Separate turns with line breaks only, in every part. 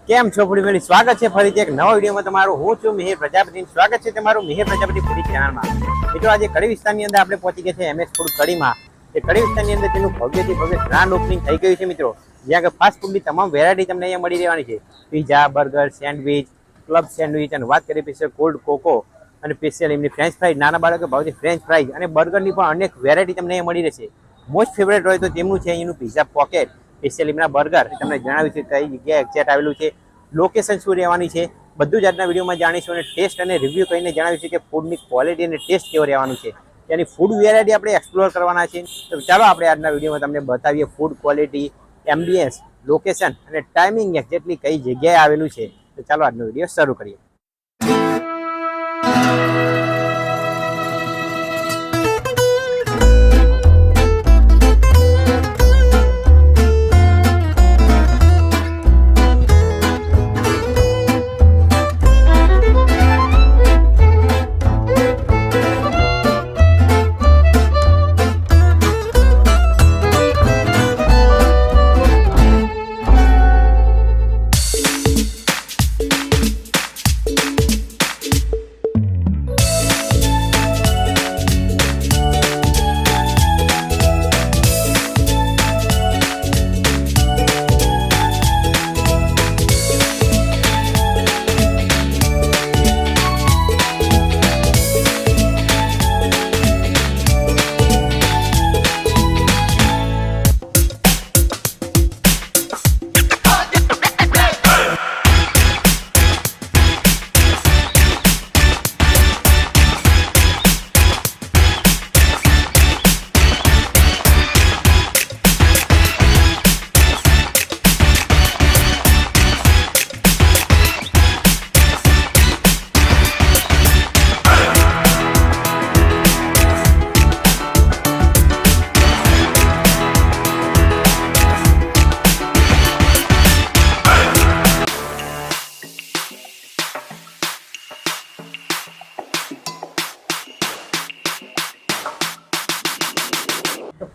કેમ છો ફૂડી ફેમિલી? સ્વાગત છે ફરીથી એક નવા વિડીયોમાં તમારું. હું છું મિહિર પ્રજાપતિ. સ્વાગત છે તમારું મિહિર પ્રજાપતિ ફૂડી ચેનલમાં. મિત્રો આજે કડી વિસ્તારની અંદર આપણે પહોંચી ગયા છે એમએસ ફૂડ કડીમાં. એ કડી વિસ્તારની અંદર તેનું ભવ્યથી ભવ્ય ગ્રાન્ડ ઓપનિંગ થઈ ગયું છે મિત્રો. જ્યાં કે ફાસ્ટ ફૂડની તમામ વેરાયટી તમને અહીંયા મળી રહેવાની છે. Pizza, burger, sandwich, club sandwich અને વાત કરીએ સ્પેશિયલ કોલ્ડ કોકો અને સ્પેશિયલ એમની ફ્રેન્ચ ફ્રાઈઝ, નાના બાળકો ભાવથી ફ્રેન્ચ ફ્રાઈઝ અને બર્ગરની પણ અનેક વેરાયટી તમને અહીંયા મળી રહેશે. મોસ્ટ ફેવરેટ હોય તો તેમનું છે અહીંનું પીઝા પોકેટ, સ્પેશિયલ એમના બર્ગર. તમને જણાવ્યું છે કઈ જગ્યાએ એક્ઝેક્ટ આવેલું છે, લોકેશન શું રહેવાની છે, બધું જ આજના વિડીયોમાં જાણીશું. અને ટેસ્ટ અને રિવ્યૂ કહીને જણાવીશું કે ફૂડની ક્વોલિટી અને ટેસ્ટ કેવો રહેવાનું છે. તેની ફૂડ વેરાયટી આપણે એક્સપ્લોર કરવાના છે. તો ચાલો આપણે આજના વિડીયોમાં તમને બતાવીએ ફૂડ ક્વોલિટી, એમ્બિયન્સ, લોકેશન અને ટાઈમિંગ એક્ઝેક્ટલી કઈ જગ્યાએ આવેલું છે. તો ચાલો આજનો વિડીયો શરૂ કરીએ.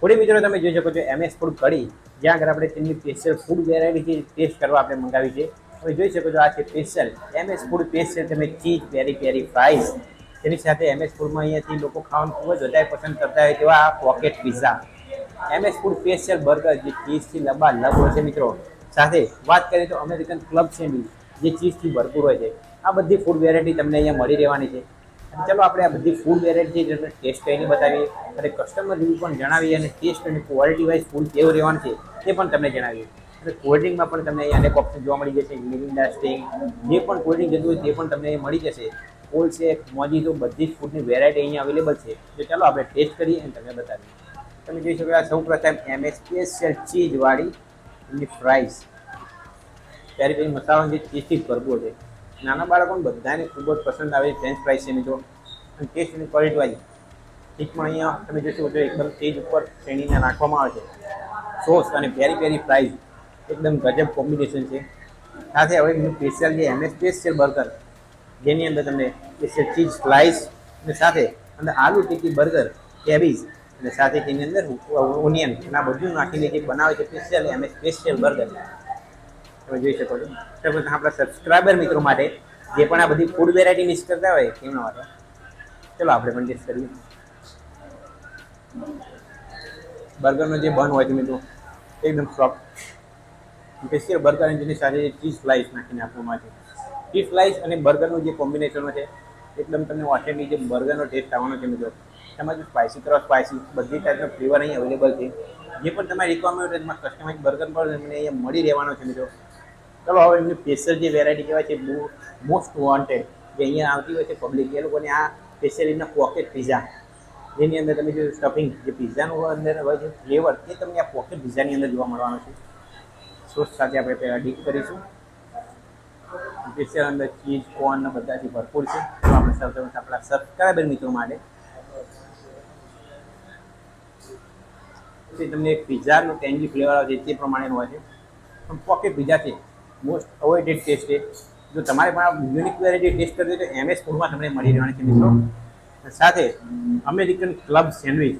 ફૂડી મિત્રો તમે જોઈ શકો છો એમએસ ફૂડ કડી, જ્યાં આગળ આપણે તેમની સ્પેશિયલ ફૂડ વેરાયટી ટેસ્ટ કરવા આપણે મંગાવી છે. તમે જોઈ શકો છો આ છે સ્પેશિયલ એમએસ ફૂડ સ્પેશિયલ તમે ચીઝ પેરી પેરી ફ્રાઈઝ, તેની સાથે એમએસ ફૂડમાં અહીંયાથી લોકો ખાવાનું ખૂબ જ વધારે પસંદ કરતા હોય તેવા આ pocket pizza, MS food special burger જે ચીઝથી લબા લબ હોય છે મિત્રો. સાથે વાત કરીએ તો અમેરિકન ક્લબ સેન્ડવિચ જે ચીઝથી ભરપૂર હોય છે. આ બધી ફૂડ વેરાયટી તમને અહીંયા મળી રહેવાની છે. ચાલો આપણે આ બધી ફૂડ વેરાયટી તમને ટેસ્ટ કરીને બતાવીએ અને કસ્ટમર રિવ્યૂ પણ જણાવીએ અને ટેસ્ટ અને ક્વોલિટી વાઇઝ ફૂડ કેવું રહેવાનું છે તે પણ તમને જણાવીએ. અને કોલ્ડ ડ્રિંકમાં પણ તમને અહીંયા અનેક ઓપ્શન જોવા મળી જશે. મિરિન્ડા, સ્ટિંગ જે પણ કોલ્ડ ડ્રિંક જતું હોય તે પણ તમને મળી જશે. કોલ્ડ શેક, મોજીટો બધી જ ફૂડની વેરાયટી અહીંયા અવેલેબલ છે. તો ચાલો આપણે ટેસ્ટ કરીએ અને તમને બતાવીએ. તમે જોઈ શકો સૌ પ્રથમ એમએસ સ્પેશિયલ ચીઝવાળી એમની ફ્રાઈઝ, ત્યારે પેલી મસાલાનો જે ચીઝથી ભરપૂર છે. નાના બાળકોને બધાને ખૂબ જ પસંદ આવે ફ્રેન્ચ ફ્રાઈઝ છે મિત્રો. અને ટેસ્ટ અને ક્વોલિટી વાળી ચીઝ પણ અહીંયા તમે જોઈ શકો છો એકદમ ચીઝ ઉપર શ્રેણીને નાખવામાં આવે છે. સોસ અને પેરી પેરી ફ્રાઈઝ એકદમ ગજબ કોમ્બિનેશન છે. સાથે હવે એમનું સ્પેશિયલ જે એમએસ સ્પેશિયલ બર્ગર, જેની અંદર તમને સ્પેશિયલ ચીઝ સ્લાઇસ અને સાથે અંદર આલુ ટીકી બર્ગર, કેબીજ અને સાથે તેની અંદર ઓનિયન અને આ બધું નાખીને જે બનાવે છે સ્પેશિયલ એમએસ સ્પેશિયલ બર્ગર તમે જોઈ શકો છો. આપણા સબસ્ક્રાઈબર મિત્રો માટે જે પણ આ બધી ફૂડ વેરાયટી મિસ કરતા હોય તેમના માટે ચલો આપણે પણ ટેસ્ટ કરીએ. બર્ગરનો જે બન હોય છે મિત્રો એકદમ સોફ્ટ, સ્પેશિયલ બર્ગર અને જેની સાથે ચીઝ સ્લાઇસ નાખીને આપવામાં આવે છે. ચીઝ સ્લાઇસ અને બર્ગરનું જે કોમ્બિનેશન છે એકદમ તમને ઓથેન્ટિક જે બર્ગરનો ટેસ્ટ આવવાનો છે મિત્રો. એમાં જો સ્પાઇસી કરો સ્પાઇસી બધી ટાઈપના ફ્લેવર અહીંયા અવેલેબલ છે. જે પણ તમારી રિક્વાયરમેન્ટ હોય એમાં કસ્ટમાઇઝ બર્ગર પણ તમને અહીંયા મળી રહેવાનો છે મિત્રો. ચલો હવે એમની સ્પેશિયલ જે વેરાયટી કહેવાય છે મોસ્ટ વોન્ટેડ જે અહીંયા આવતી હોય છે પબ્લિક, એ લોકોને આ સ્પેશિયલ એમના પોકેટ પિઝા, જેની અંદર તમે જો સ્ટફિંગ જે પિઝાનું અંદર હોય છે ફ્લેવર એ તમને આ પોકેટ પિઝાની અંદર જોવા મળવાનો છે. સોસ સાથે આપણે પહેલાં ડીપ કરીશું. સ્પેશિયલ અંદર ચીઝ, કોર્ન બધાથી ભરપૂર છે. તો આપણે સૌથી આપણા સબસ્ક્રાઈબર મિત્રો માટે તમને એક પિઝાનું ટેન્જી ફ્લેવર આવે છે તે પ્રમાણેનું હોય છે. પણ પોકેટ પિઝા છે મોસ્ટ અવોઇડેડ ટેસ્ટ છે. જો તમારે પણ આ યુનિક વેરાયટી ટેસ્ટ કરવી હોય તો એમએસ ફૂડમાં તમને મળી રહેવાની છે મિત્રો. સાથે અમેરિકન ક્લબ સેન્ડવિચ,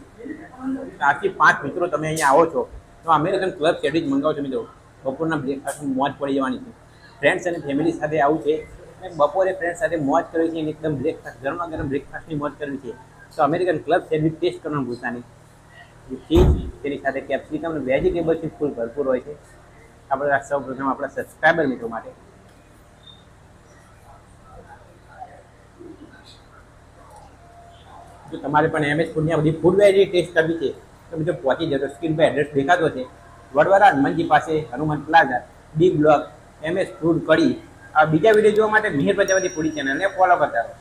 4 થી 5 મિત્રો તમે અહીંયા આવો છો તો અમેરિકન ક્લબ સેન્ડવિચ મંગાવો છો મિત્રો, બપોરના બ્રેકફાસ્ટમાં મોજ પડી જવાની છે. ફ્રેન્ડ્સ અને ફેમિલી સાથે આવું છે અને બપોરે ફ્રેન્ડ સાથે મોજ કરવી છે અને એકદમ બ્રેકફાસ્ટ ગરમા ગરમ બ્રેકફાસ્ટની મોજ કરવી છે તો અમેરિકન ક્લબ સેન્ડવિચ ટેસ્ટ કરવાનું ભૂલતા નહીં. ચીઝ તેની સાથે કેપ્સિકમ અને વેજીટેબલ્સથી ફૂલ ભરપૂર હોય છે. આપણે સૌ પ્રથમ આપણા સબસ્ક્રાઈબર મિત્રો માટે જો તમારે પણ એમએસ ફૂડની આ બધી ફૂડ વેરાયટી ટેસ્ટ કરવી છે તો મિત્રો પહોંચી જતો સ્ક્રીન પર એડ્રેસ દેખાતો છે. વડવાડા હનુમાનજી પાસે Hanuman plaza B block MS food Kadi. આ બીજા વિડીયો જોવા માટે મિહિર પ્રજાપતિ ફૂડી ચેનલને ફોલો કરતા રહો.